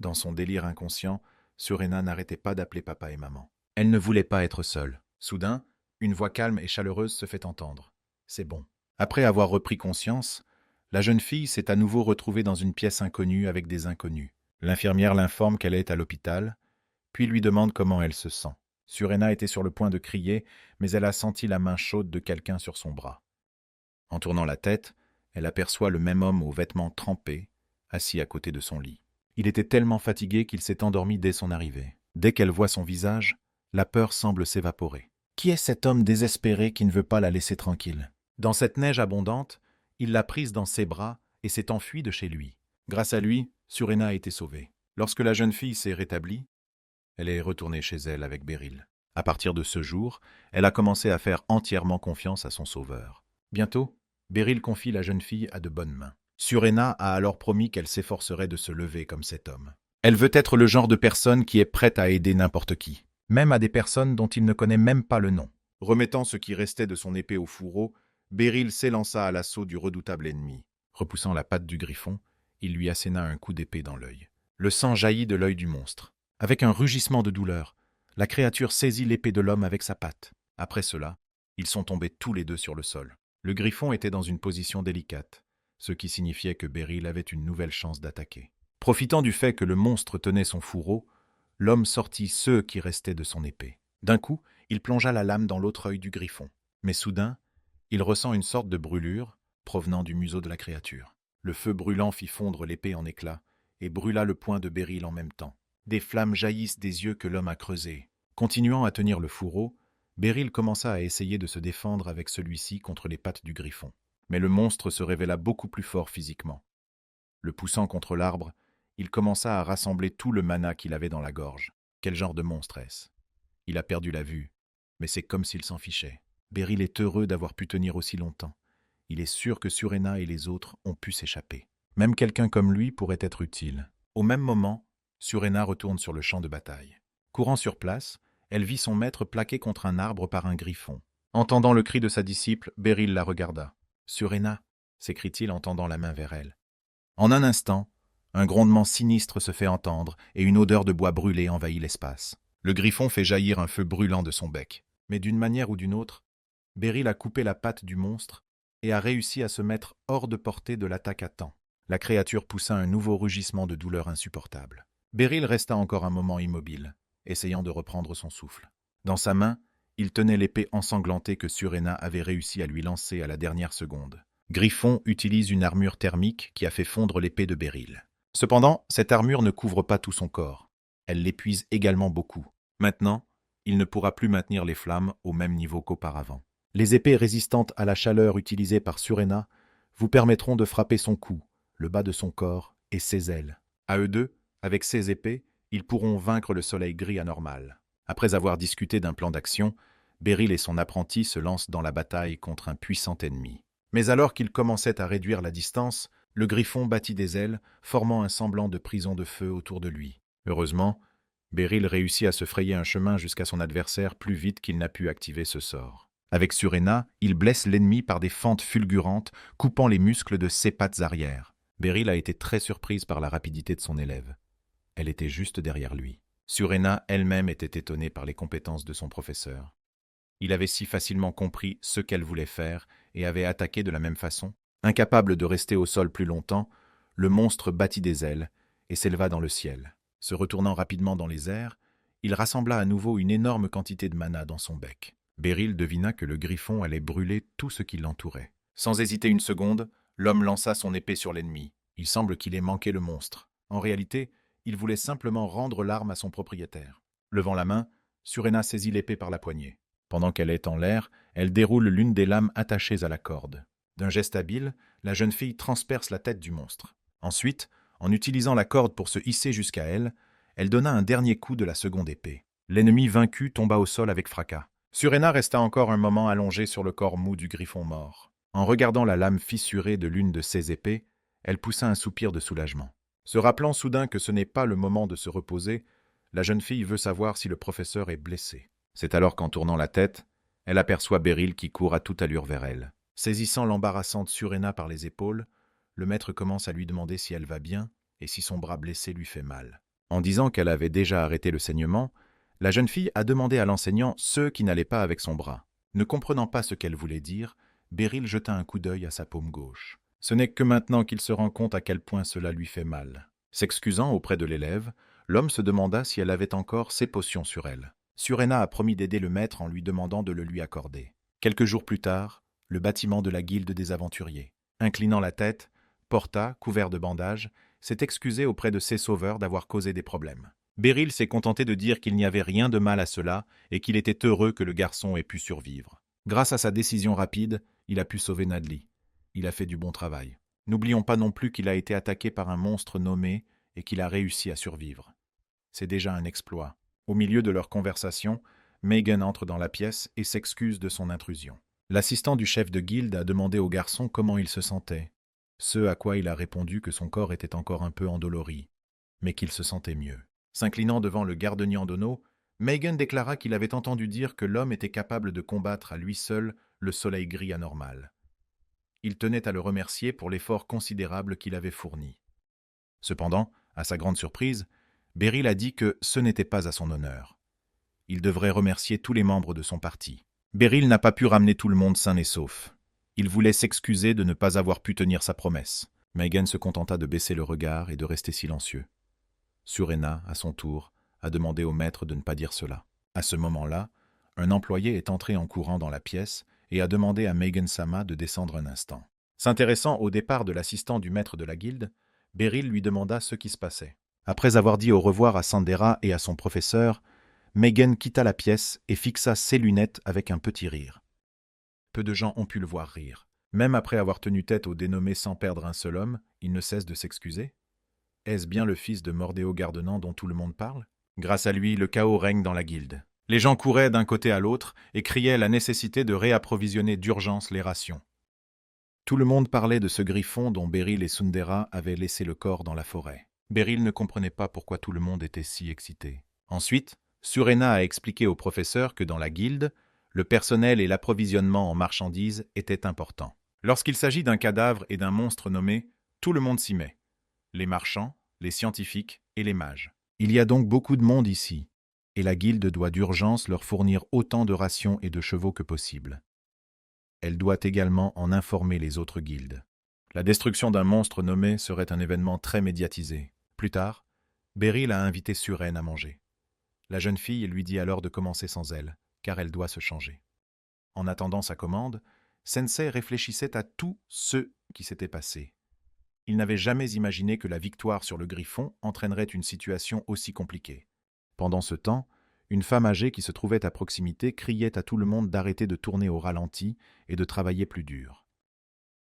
Dans son délire inconscient, Surena n'arrêtait pas d'appeler papa et maman. Elle ne voulait pas être seule. Soudain, une voix calme et chaleureuse se fait entendre. C'est bon. Après avoir repris conscience, la jeune fille s'est à nouveau retrouvée dans une pièce inconnue avec des inconnus. L'infirmière l'informe qu'elle est à l'hôpital, puis lui demande comment elle se sent. Surena était sur le point de crier, mais elle a senti la main chaude de quelqu'un sur son bras. En tournant la tête, elle aperçoit le même homme aux vêtements trempés, assis à côté de son lit. Il était tellement fatigué qu'il s'est endormi dès son arrivée. Dès qu'elle voit son visage, la peur semble s'évaporer. Qui est cet homme désespéré qui ne veut pas la laisser tranquille? Dans cette neige abondante, il l'a prise dans ses bras et s'est enfui de chez lui. Grâce à lui, Surena a été sauvée. Lorsque la jeune fille s'est rétablie, elle est retournée chez elle avec Beryl. À partir de ce jour, elle a commencé à faire entièrement confiance à son sauveur. Bientôt, Beryl confie la jeune fille à de bonnes mains. Surena a alors promis qu'elle s'efforcerait de se lever comme cet homme. Elle veut être le genre de personne qui est prête à aider n'importe qui, même à des personnes dont il ne connaît même pas le nom. Remettant ce qui restait de son épée au fourreau, Beryl s'élança à l'assaut du redoutable ennemi. Repoussant la patte du griffon, il lui asséna un coup d'épée dans l'œil. Le sang jaillit de l'œil du monstre. Avec un rugissement de douleur, la créature saisit l'épée de l'homme avec sa patte. Après cela, ils sont tombés tous les deux sur le sol. Le griffon était dans une position délicate, ce qui signifiait que Beryl avait une nouvelle chance d'attaquer. Profitant du fait que le monstre tenait son fourreau, l'homme sortit ceux qui restaient de son épée. D'un coup, il plongea la lame dans l'autre œil du griffon. Mais soudain, il ressent une sorte de brûlure provenant du museau de la créature. Le feu brûlant fit fondre l'épée en éclats et brûla le poing de Beryl en même temps. Des flammes jaillissent des yeux que l'homme a creusés. Continuant à tenir le fourreau, Beryl commença à essayer de se défendre avec celui-ci contre les pattes du griffon. Mais le monstre se révéla beaucoup plus fort physiquement. Le poussant contre l'arbre, il commença à rassembler tout le mana qu'il avait dans la gorge. Quel genre de monstre est-ce? Il a perdu la vue, mais c'est comme s'il s'en fichait. Beryl est heureux d'avoir pu tenir aussi longtemps. Il est sûr que Surena et les autres ont pu s'échapper. Même quelqu'un comme lui pourrait être utile. Au même moment, Surena retourne sur le champ de bataille. Courant sur place, elle vit son maître plaqué contre un arbre par un griffon. Entendant le cri de sa disciple, Beryl la regarda. « Surena » s'écrie-t-il en tendant la main vers elle. En un instant, un grondement sinistre se fait entendre et une odeur de bois brûlé envahit l'espace. Le griffon fait jaillir un feu brûlant de son bec. Mais d'une manière ou d'une autre, Beryl a coupé la patte du monstre et a réussi à se mettre hors de portée de l'attaque à temps. La créature poussa un nouveau rugissement de douleur insupportable. Beryl resta encore un moment immobile, essayant de reprendre son souffle. Dans sa main, il tenait l'épée ensanglantée que Surena avait réussi à lui lancer à la dernière seconde. Griffon utilise une armure thermique qui a fait fondre l'épée de Beryl. Cependant, cette armure ne couvre pas tout son corps. Elle l'épuise également beaucoup. Maintenant, il ne pourra plus maintenir les flammes au même niveau qu'auparavant. Les épées résistantes à la chaleur utilisées par Surena vous permettront de frapper son cou, le bas de son corps et ses ailes. À eux deux, avec ces épées, ils pourront vaincre le soleil gris anormal. Après avoir discuté d'un plan d'action, Beryl et son apprenti se lancent dans la bataille contre un puissant ennemi. Mais alors qu'ils commençaient à réduire la distance, le griffon battit des ailes, formant un semblant de prison de feu autour de lui. Heureusement, Beryl réussit à se frayer un chemin jusqu'à son adversaire plus vite qu'il n'a pu activer ce sort. Avec Surena, il blesse l'ennemi par des fentes fulgurantes, coupant les muscles de ses pattes arrière. Beryl a été très surprise par la rapidité de son élève. Elle était juste derrière lui. Surena elle-même était étonnée par les compétences de son professeur. Il avait si facilement compris ce qu'elle voulait faire et avait attaqué de la même façon. Incapable de rester au sol plus longtemps, le monstre battit des ailes et s'éleva dans le ciel. Se retournant rapidement dans les airs, il rassembla à nouveau une énorme quantité de mana dans son bec. Beryl devina que le griffon allait brûler tout ce qui l'entourait. Sans hésiter une seconde, l'homme lança son épée sur l'ennemi. Il semble qu'il ait manqué le monstre. En réalité, il voulait simplement rendre l'arme à son propriétaire. Levant la main, Surena saisit l'épée par la poignée. Pendant qu'elle est en l'air, elle déroule l'une des lames attachées à la corde. D'un geste habile, la jeune fille transperce la tête du monstre. Ensuite, en utilisant la corde pour se hisser jusqu'à elle, elle donna un dernier coup de la seconde épée. L'ennemi vaincu tomba au sol avec fracas. Surena resta encore un moment allongée sur le corps mou du griffon mort. En regardant la lame fissurée de l'une de ses épées, elle poussa un soupir de soulagement. Se rappelant soudain que ce n'est pas le moment de se reposer, la jeune fille veut savoir si le professeur est blessé. C'est alors qu'en tournant la tête, elle aperçoit Beryl qui court à toute allure vers elle. Saisissant l'embarrassante Surena par les épaules, le maître commence à lui demander si elle va bien et si son bras blessé lui fait mal. En disant qu'elle avait déjà arrêté le saignement, la jeune fille a demandé à l'enseignant ce qui n'allait pas avec son bras. Ne comprenant pas ce qu'elle voulait dire, Beryl jeta un coup d'œil à sa paume gauche. Ce n'est que maintenant qu'il se rend compte à quel point cela lui fait mal. S'excusant auprès de l'élève, l'homme se demanda si elle avait encore ses potions sur elle. Surena a promis d'aider le maître en lui demandant de le lui accorder. Quelques jours plus tard, le bâtiment de la guilde des aventuriers. Inclinant la tête, Porta, couvert de bandages, s'est excusé auprès de ses sauveurs d'avoir causé des problèmes. Beryl s'est contenté de dire qu'il n'y avait rien de mal à cela et qu'il était heureux que le garçon ait pu survivre. Grâce à sa décision rapide, il a pu sauver Nadli. Il a fait du bon travail. N'oublions pas non plus qu'il a été attaqué par un monstre nommé et qu'il a réussi à survivre. C'est déjà un exploit. Au milieu de leur conversation, Megan entre dans la pièce et s'excuse de son intrusion. L'assistant du chef de guilde a demandé au garçon comment il se sentait, ce à quoi il a répondu que son corps était encore un peu endolori, mais qu'il se sentait mieux. S'inclinant devant le garde-nian d'Ono, Megan déclara qu'il avait entendu dire que l'homme était capable de combattre à lui seul le soleil gris anormal. Il tenait à le remercier pour l'effort considérable qu'il avait fourni. Cependant, à sa grande surprise, Beryl a dit que ce n'était pas à son honneur. Il devrait remercier tous les membres de son parti. Beryl n'a pas pu ramener tout le monde sain et sauf. Il voulait s'excuser de ne pas avoir pu tenir sa promesse. Megan se contenta de baisser le regard et de rester silencieux. Surena, à son tour, a demandé au maître de ne pas dire cela. À ce moment-là, un employé est entré en courant dans la pièce et a demandé à Megan Sama de descendre un instant. S'intéressant au départ de l'assistant du maître de la guilde, Beryl lui demanda ce qui se passait. Après avoir dit au revoir à Sandera et à son professeur, Megan quitta la pièce et fixa ses lunettes avec un petit rire. Peu de gens ont pu le voir rire. Même après avoir tenu tête au dénommé sans perdre un seul homme, il ne cesse de s'excuser. Est-ce bien le fils de Mordéo Gardenant dont tout le monde parle? Grâce à lui, le chaos règne dans la guilde. Les gens couraient d'un côté à l'autre et criaient la nécessité de réapprovisionner d'urgence les rations. Tout le monde parlait de ce griffon dont Beryl et Sundera avaient laissé le corps dans la forêt. Beryl ne comprenait pas pourquoi tout le monde était si excité. Ensuite, Surena a expliqué au professeur que dans la guilde, le personnel et l'approvisionnement en marchandises étaient importants. Lorsqu'il s'agit d'un cadavre et d'un monstre nommé, tout le monde s'y met. Les marchands, les scientifiques et les mages. Il y a donc beaucoup de monde ici, et la guilde doit d'urgence leur fournir autant de rations et de chevaux que possible. Elle doit également en informer les autres guildes. La destruction d'un monstre nommé serait un événement très médiatisé. Plus tard, Beryl a invité Suren à manger. La jeune fille lui dit alors de commencer sans elle, car elle doit se changer. En attendant sa commande, Sensei réfléchissait à tout ce qui s'était passé. Il n'avait jamais imaginé que la victoire sur le griffon entraînerait une situation aussi compliquée. Pendant ce temps, une femme âgée qui se trouvait à proximité criait à tout le monde d'arrêter de tourner au ralenti et de travailler plus dur.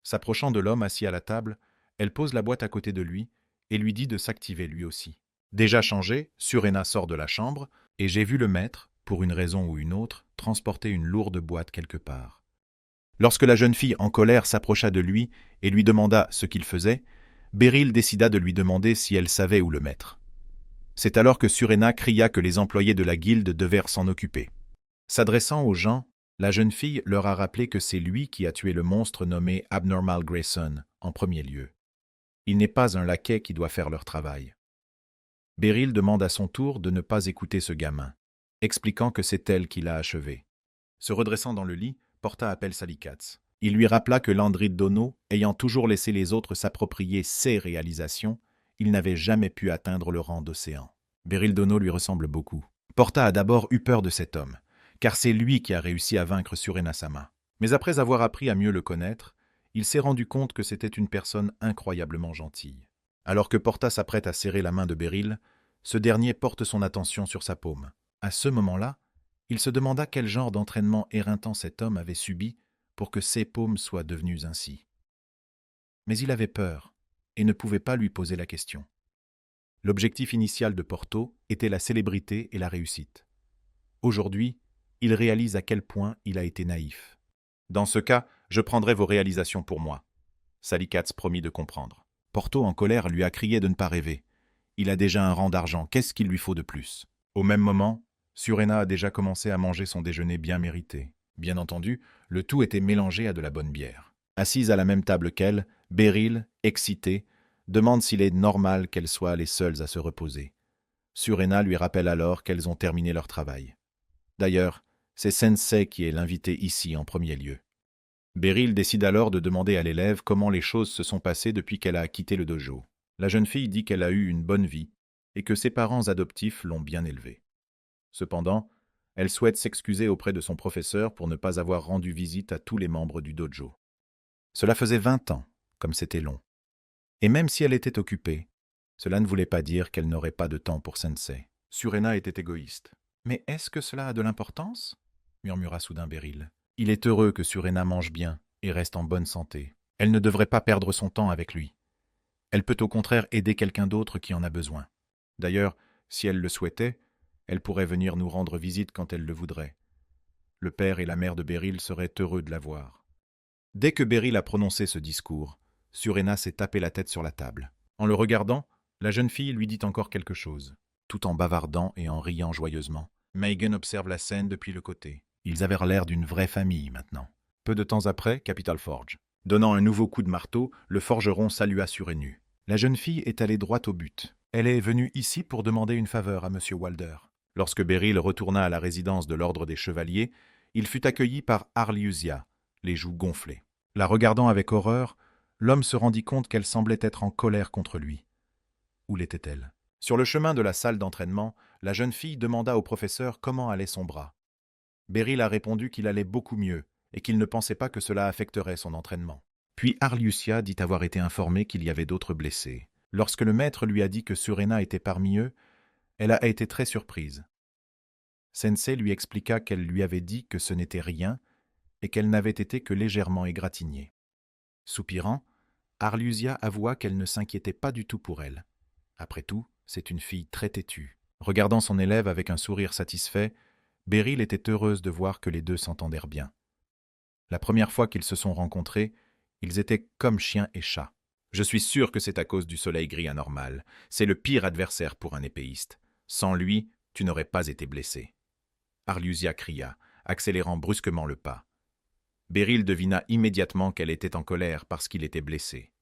S'approchant de l'homme assis à la table, elle pose la boîte à côté de lui et lui dit de s'activer lui aussi. Déjà changé, Surena sort de la chambre et j'ai vu le maître, pour une raison ou une autre, transporter une lourde boîte quelque part. Lorsque la jeune fille en colère s'approcha de lui et lui demanda ce qu'il faisait, Beryl décida de lui demander si elle savait où le mettre. C'est alors que Surena cria que les employés de la guilde devaient s'en occuper. S'adressant aux gens, la jeune fille leur a rappelé que c'est lui qui a tué le monstre nommé Abnormal Grayson en premier lieu. Il n'est pas un laquais qui doit faire leur travail. Beryl demande à son tour de ne pas écouter ce gamin, expliquant que c'est elle qui l'a achevé. Se redressant dans le lit, Porta appelle Salikatz. Il lui rappela que Landrid Dono, ayant toujours laissé les autres s'approprier ses réalisations, il n'avait jamais pu atteindre le rang d'océan. Beryl Dono lui ressemble beaucoup. Porta a d'abord eu peur de cet homme, car c'est lui qui a réussi à vaincre Surena-sama. Mais après avoir appris à mieux le connaître, il s'est rendu compte que c'était une personne incroyablement gentille. Alors que Porta s'apprête à serrer la main de Beryl, ce dernier porte son attention sur sa paume. À ce moment-là, il se demanda quel genre d'entraînement éreintant cet homme avait subi pour que ses paumes soient devenues ainsi. Mais il avait peur et ne pouvait pas lui poser la question. L'objectif initial de Porto était la célébrité et la réussite. Aujourd'hui, il réalise à quel point il a été naïf. Dans ce cas, je prendrai vos réalisations pour moi. Salikatz promit de comprendre. Porto, en colère, lui a crié de ne pas rêver. Il a déjà un rang d'argent, qu'est-ce qu'il lui faut de plus? Au même moment, Surena a déjà commencé à manger son déjeuner bien mérité. Bien entendu, le tout était mélangé à de la bonne bière. Assise à la même table qu'elle, Beryl, excitée, demande s'il est normal qu'elles soient les seules à se reposer. Surena lui rappelle alors qu'elles ont terminé leur travail. D'ailleurs, c'est Sensei qui est l'invité ici en premier lieu. Beryl décide alors de demander à l'élève comment les choses se sont passées depuis qu'elle a quitté le dojo. La jeune fille dit qu'elle a eu une bonne vie et que ses parents adoptifs l'ont bien élevée. Cependant, elle souhaite s'excuser auprès de son professeur pour ne pas avoir rendu visite à tous les membres du dojo. Cela faisait 20 ans, comme c'était long. Et même si elle était occupée, cela ne voulait pas dire qu'elle n'aurait pas de temps pour Sensei. Surena était égoïste. « Mais est-ce que cela a de l'importance » murmura soudain Beryl. « Il est heureux que Surena mange bien et reste en bonne santé. Elle ne devrait pas perdre son temps avec lui. Elle peut au contraire aider quelqu'un d'autre qui en a besoin. D'ailleurs, si elle le souhaitait, elle pourrait venir nous rendre visite quand elle le voudrait. Le père et la mère de Beryl seraient heureux de la voir. » Dès que Beryl a prononcé ce discours, Surena s'est tapé la tête sur la table. En le regardant, la jeune fille lui dit encore quelque chose, tout en bavardant et en riant joyeusement. Megan observe la scène depuis le côté. Ils avaient l'air d'une vraie famille maintenant. Peu de temps après, Capital Forge. Donnant un nouveau coup de marteau, le forgeron salua Surenu. La jeune fille est allée droit au but. Elle est venue ici pour demander une faveur à M. Walder. Lorsque Beryl retourna à la résidence de l'Ordre des Chevaliers, il fut accueilli par Arliusia, les joues gonflées. La regardant avec horreur, l'homme se rendit compte qu'elle semblait être en colère contre lui. Où l'était-elle? Sur le chemin de la salle d'entraînement, la jeune fille demanda au professeur comment allait son bras. Beryl a répondu qu'il allait beaucoup mieux et qu'il ne pensait pas que cela affecterait son entraînement. Puis Arliusia dit avoir été informée qu'il y avait d'autres blessés. Lorsque le maître lui a dit que Surena était parmi eux, elle a été très surprise. Sensei lui expliqua qu'elle lui avait dit que ce n'était rien et qu'elle n'avait été que légèrement égratignée. Soupirant, Arliusia avoua qu'elle ne s'inquiétait pas du tout pour elle. Après tout, c'est une fille très têtue. Regardant son élève avec un sourire satisfait, Beryl était heureuse de voir que les deux s'entendèrent bien. La première fois qu'ils se sont rencontrés, ils étaient comme chien et chat. « Je suis sûr que c'est à cause du soleil gris anormal. C'est le pire adversaire pour un épéiste. Sans lui, tu n'aurais pas été blessé. » Arliusia cria, accélérant brusquement le pas. Beryl devina immédiatement qu'elle était en colère parce qu'il était blessé.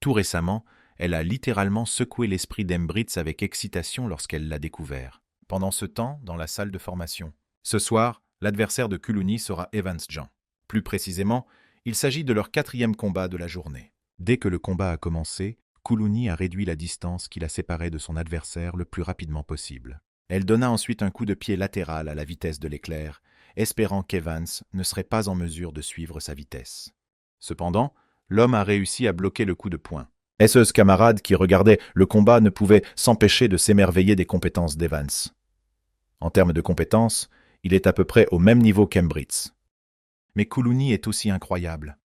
Tout récemment, elle a littéralement secoué l'esprit d'Embritz avec excitation lorsqu'elle l'a découvert. Pendant ce temps, dans la salle de formation. Ce soir, l'adversaire de Kuluni sera Evans Jean. Plus précisément, il s'agit de leur 4e combat de la journée. Dès que le combat a commencé, Kuluni a réduit la distance qui la séparait de son adversaire le plus rapidement possible. Elle donna ensuite un coup de pied latéral à la vitesse de l'éclair, espérant qu'Evans ne serait pas en mesure de suivre sa vitesse. Cependant, l'homme a réussi à bloquer le coup de poing. Esse's camarades qui regardaient le combat ne pouvaient s'empêcher de s'émerveiller des compétences d'Evans. En termes de compétences, il est à peu près au même niveau qu'Embritz. Mais Kuluni est aussi incroyable.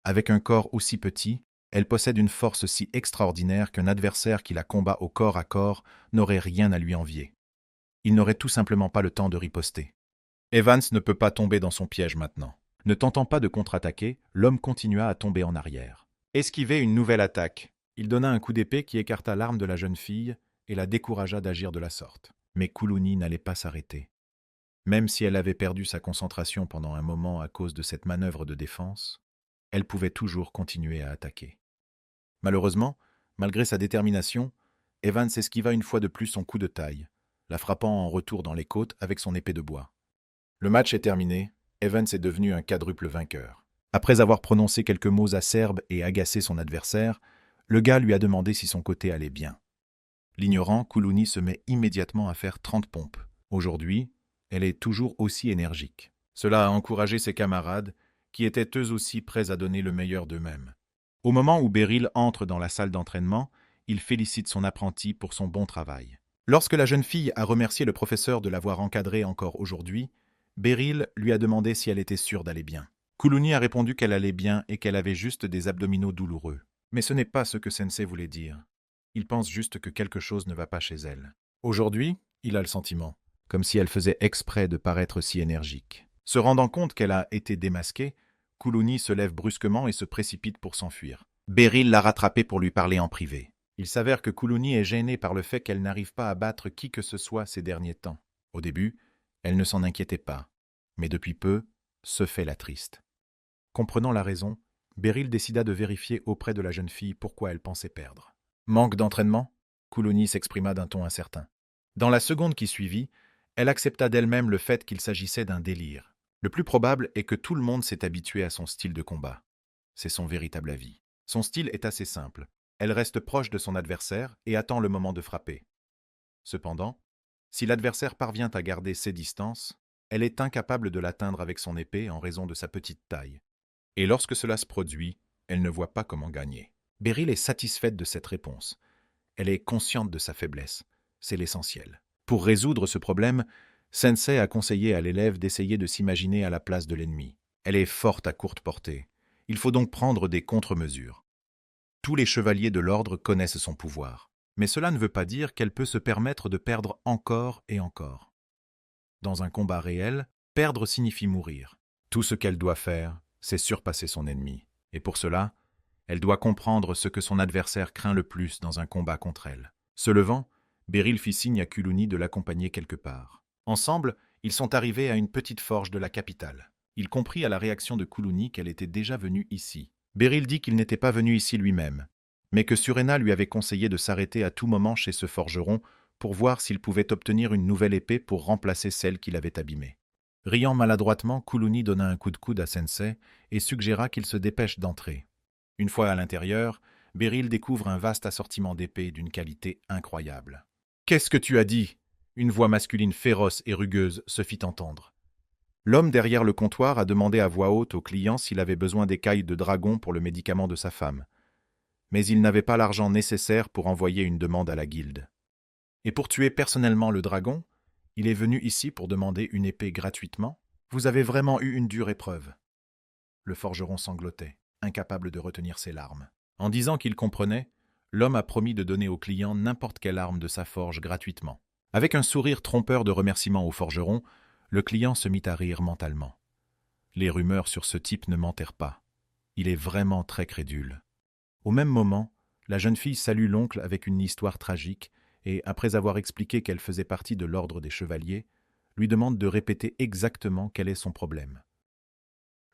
Avec un corps aussi petit, elle possède une force si extraordinaire qu'un adversaire qui la combat au corps à corps n'aurait rien à lui envier. Il n'aurait tout simplement pas le temps de riposter. Evans ne peut pas tomber dans son piège maintenant. Ne tentant pas de contre-attaquer, l'homme continua à tomber en arrière. Esquiver une nouvelle attaque. Il donna un coup d'épée qui écarta l'arme de la jeune fille et la découragea d'agir de la sorte. Mais Kuluni n'allait pas s'arrêter. Même si elle avait perdu sa concentration pendant un moment à cause de cette manœuvre de défense, elle pouvait toujours continuer à attaquer. Malheureusement, malgré sa détermination, Evans esquiva une fois de plus son coup de taille, la frappant en retour dans les côtes avec son épée de bois. Le match est terminé, Evans est devenu un quadruple vainqueur. Après avoir prononcé quelques mots acerbes et agacé son adversaire, le gars lui a demandé si son côté allait bien. L'ignorant, Kuluni se met immédiatement à faire 30 pompes. Aujourd'hui, elle est toujours aussi énergique. Cela a encouragé ses camarades, qui étaient eux aussi prêts à donner le meilleur d'eux-mêmes. Au moment où Beryl entre dans la salle d'entraînement, il félicite son apprenti pour son bon travail. Lorsque la jeune fille a remercié le professeur de l'avoir encadrée encore aujourd'hui, Beryl lui a demandé si elle était sûre d'aller bien. Kuluni a répondu qu'elle allait bien et qu'elle avait juste des abdominaux douloureux. Mais ce n'est pas ce que Sensei voulait dire. Il pense juste que quelque chose ne va pas chez elle. Aujourd'hui, il a le sentiment, comme si elle faisait exprès de paraître si énergique. Se rendant compte qu'elle a été démasquée, Kuluni se lève brusquement et se précipite pour s'enfuir. Beryl l'a rattrapée pour lui parler en privé. Il s'avère que Kuluni est gênée par le fait qu'elle n'arrive pas à battre qui que ce soit ces derniers temps. Au début, elle ne s'en inquiétait pas, mais depuis peu, se fait la triste. Comprenant la raison, Beryl décida de vérifier auprès de la jeune fille pourquoi elle pensait perdre. Manque d'entraînement? Kuluni s'exprima d'un ton incertain. Dans la seconde qui suivit, elle accepta d'elle-même le fait qu'il s'agissait d'un délire. Le plus probable est que tout le monde s'est habitué à son style de combat. C'est son véritable avis. Son style est assez simple. Elle reste proche de son adversaire et attend le moment de frapper. Cependant, si l'adversaire parvient à garder ses distances, elle est incapable de l'atteindre avec son épée en raison de sa petite taille. Et lorsque cela se produit, elle ne voit pas comment gagner. Beryl est satisfaite de cette réponse. Elle est consciente de sa faiblesse. C'est l'essentiel. Pour résoudre ce problème, Sensei a conseillé à l'élève d'essayer de s'imaginer à la place de l'ennemi. Elle est forte à courte portée. Il faut donc prendre des contre-mesures. Tous les chevaliers de l'ordre connaissent son pouvoir. Mais cela ne veut pas dire qu'elle peut se permettre de perdre encore et encore. Dans un combat réel, perdre signifie mourir. Tout ce qu'elle doit faire, c'est surpasser son ennemi. Et pour cela, elle doit comprendre ce que son adversaire craint le plus dans un combat contre elle. Se levant, Beryl fit signe à Kuluni de l'accompagner quelque part. Ensemble, ils sont arrivés à une petite forge de la capitale. Il comprit à la réaction de Kuluni qu'elle était déjà venue ici. Beryl dit qu'il n'était pas venu ici lui-même, mais que Surena lui avait conseillé de s'arrêter à tout moment chez ce forgeron pour voir s'il pouvait obtenir une nouvelle épée pour remplacer celle qu'il avait abîmée. Riant maladroitement, Kuluni donna un coup de coude à Sensei et suggéra qu'il se dépêche d'entrer. Une fois à l'intérieur, Beryl découvre un vaste assortiment d'épées d'une qualité incroyable. « Qu'est-ce que tu as dit ?» Une voix masculine féroce et rugueuse se fit entendre. L'homme derrière le comptoir a demandé à voix haute au client s'il avait besoin d'écailles de dragon pour le médicament de sa femme. Mais il n'avait pas l'argent nécessaire pour envoyer une demande à la guilde. Et pour tuer personnellement le dragon, il est venu ici pour demander une épée gratuitement ? Vous avez vraiment eu une dure épreuve. Le forgeron sanglotait, incapable de retenir ses larmes. En disant qu'il comprenait, l'homme a promis de donner au client n'importe quelle arme de sa forge gratuitement. Avec un sourire trompeur de remerciement au forgeron, le client se mit à rire mentalement. Les rumeurs sur ce type ne mentèrent pas. Il est vraiment très crédule. Au même moment, la jeune fille salue l'oncle avec une histoire tragique et, après avoir expliqué qu'elle faisait partie de l'ordre des chevaliers, lui demande de répéter exactement quel est son problème.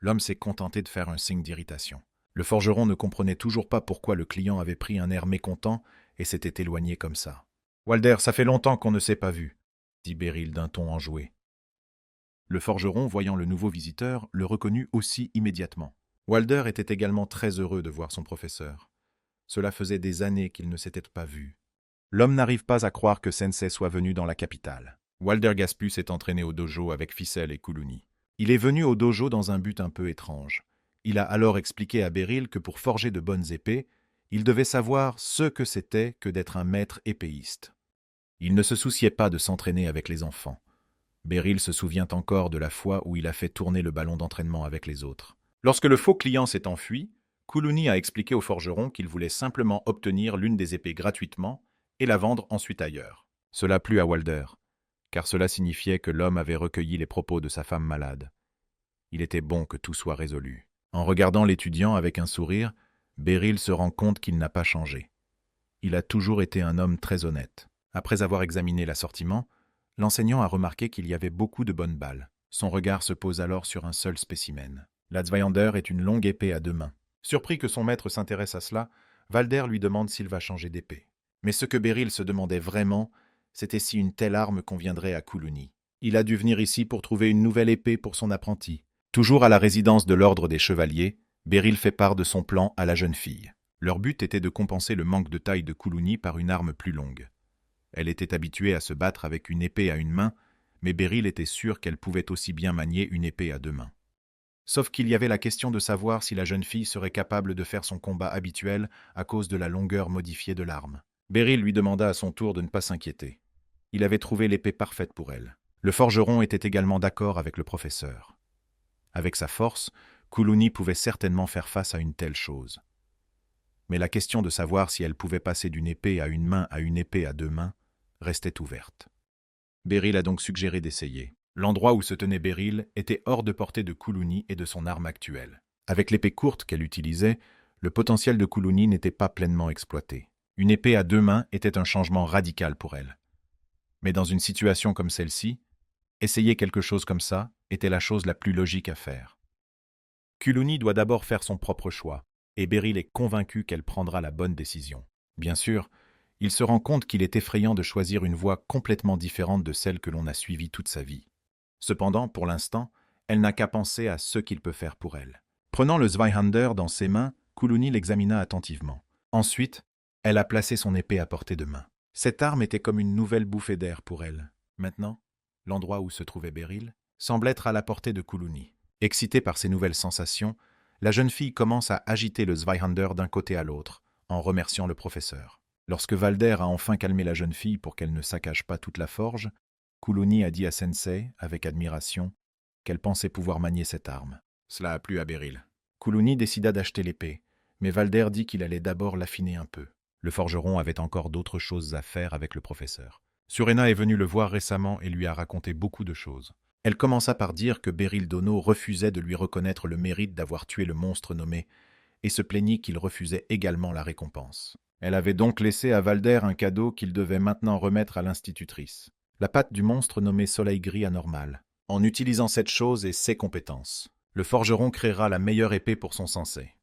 L'homme s'est contenté de faire un signe d'irritation. Le forgeron ne comprenait toujours pas pourquoi le client avait pris un air mécontent et s'était éloigné comme ça. « Walder, ça fait longtemps qu'on ne s'est pas vu, » dit Beryl d'un ton enjoué. Le forgeron, voyant le nouveau visiteur, le reconnut aussi immédiatement. Walder était également très heureux de voir son professeur. Cela faisait des années qu'ils ne s'étaient pas vus. L'homme n'arrive pas à croire que Sensei soit venu dans la capitale. Walder Gaspus s'est entraîné au dojo avec Ficelle et Kuluni. Il est venu au dojo dans un but un peu étrange. Il a alors expliqué à Beryl que pour forger de bonnes épées, il devait savoir ce que c'était que d'être un maître épéiste. Il ne se souciait pas de s'entraîner avec les enfants. Beryl se souvient encore de la fois où il a fait tourner le ballon d'entraînement avec les autres. Lorsque le faux client s'est enfui, Kuluni a expliqué au forgeron qu'il voulait simplement obtenir l'une des épées gratuitement et la vendre ensuite ailleurs. Cela plut à Walder, car cela signifiait que l'homme avait recueilli les propos de sa femme malade. Il était bon que tout soit résolu. En regardant l'étudiant avec un sourire, Beryl se rend compte qu'il n'a pas changé. Il a toujours été un homme très honnête. Après avoir examiné l'assortiment, l'enseignant a remarqué qu'il y avait beaucoup de bonnes balles. Son regard se pose alors sur un seul spécimen. La Zweihander est une longue épée à 2 mains. Surpris que son maître s'intéresse à cela, Walder lui demande s'il va changer d'épée. Mais ce que Beryl se demandait vraiment, c'était si une telle arme conviendrait à Kuluni. Il a dû venir ici pour trouver une nouvelle épée pour son apprenti. Toujours à la résidence de l'ordre des chevaliers, Beryl fait part de son plan à la jeune fille. Leur but était de compenser le manque de taille de Kuluni par une arme plus longue. Elle était habituée à se battre avec une épée à 1 main, mais Beryl était sûr qu'elle pouvait aussi bien manier une épée à 2 mains. Sauf qu'il y avait la question de savoir si la jeune fille serait capable de faire son combat habituel à cause de la longueur modifiée de l'arme. Beryl lui demanda à son tour de ne pas s'inquiéter. Il avait trouvé l'épée parfaite pour elle. Le forgeron était également d'accord avec le professeur. Avec sa force, Kuluni pouvait certainement faire face à une telle chose. Mais la question de savoir si elle pouvait passer d'une épée à 1 main à une épée à 2 mains restait ouverte. Beryl a donc suggéré d'essayer. L'endroit où se tenait Beryl était hors de portée de Kuluni et de son arme actuelle. Avec l'épée courte qu'elle utilisait, le potentiel de Kuluni n'était pas pleinement exploité. Une épée à 2 mains était un changement radical pour elle. Mais dans une situation comme celle-ci, essayer quelque chose comme ça était la chose la plus logique à faire. Kuluni doit d'abord faire son propre choix, et Beryl est convaincu qu'elle prendra la bonne décision. Bien sûr, il se rend compte qu'il est effrayant de choisir une voie complètement différente de celle que l'on a suivie toute sa vie. Cependant, pour l'instant, elle n'a qu'à penser à ce qu'il peut faire pour elle. Prenant le Zweihander dans ses mains, Kuluni l'examina attentivement. Ensuite, elle a placé son épée à portée de main. Cette arme était comme une nouvelle bouffée d'air pour elle. Maintenant, l'endroit où se trouvait Beryl semble être à la portée de Kuluni. Excitée par ces nouvelles sensations, la jeune fille commence à agiter le Zweihander d'un côté à l'autre, en remerciant le professeur. Lorsque Valder a enfin calmé la jeune fille pour qu'elle ne saccage pas toute la forge, Kuluni a dit à Sensei, avec admiration, qu'elle pensait pouvoir manier cette arme. Cela a plu à Beryl. Kuluni décida d'acheter l'épée, mais Valder dit qu'il allait d'abord l'affiner un peu. Le forgeron avait encore d'autres choses à faire avec le professeur. Surena est venue le voir récemment et lui a raconté beaucoup de choses. Elle commença par dire que Beryl Dono refusait de lui reconnaître le mérite d'avoir tué le monstre nommé, et se plaignit qu'il refusait également la récompense. Elle avait donc laissé à Valder un cadeau qu'il devait maintenant remettre à l'institutrice. La patte du monstre nommé Soleil Gris anormal. En utilisant cette chose et ses compétences, le forgeron créera la meilleure épée pour son sensei.